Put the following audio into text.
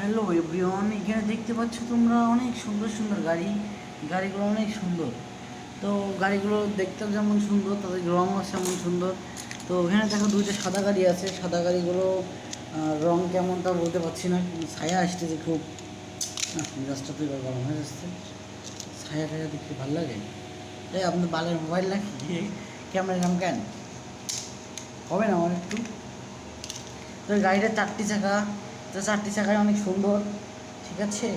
Hello everyone, এখানে দেখতে পাচ্ছ তোমরা অনেক সুন্দর সুন্দর গাড়িগুলো অনেক সুন্দর। তো গাড়িগুলো দেখতে যেমন সুন্দর, তাদের রঙও সেমন সুন্দর। তো এখানে দেখো দুইটা সাদা গাড়ি আছে। সাদা গাড়িগুলো রং কেমন তা বলতে পারছি না, কিন্তু ছায়া আসতেছে খুব। মেজাজটা তো এবার গরম হয়ে যাচ্ছে। ছায়া টায়া দেখতে ভালো লাগে। এই আপনার বালের মোবাইল লাগিয়ে ক্যামেরা নাম কেন হবে না আমার একটু? তো গাড়িটা চারটি চাকা, তো চারটি চাকায় অনেক সুন্দর, ঠিক আছে।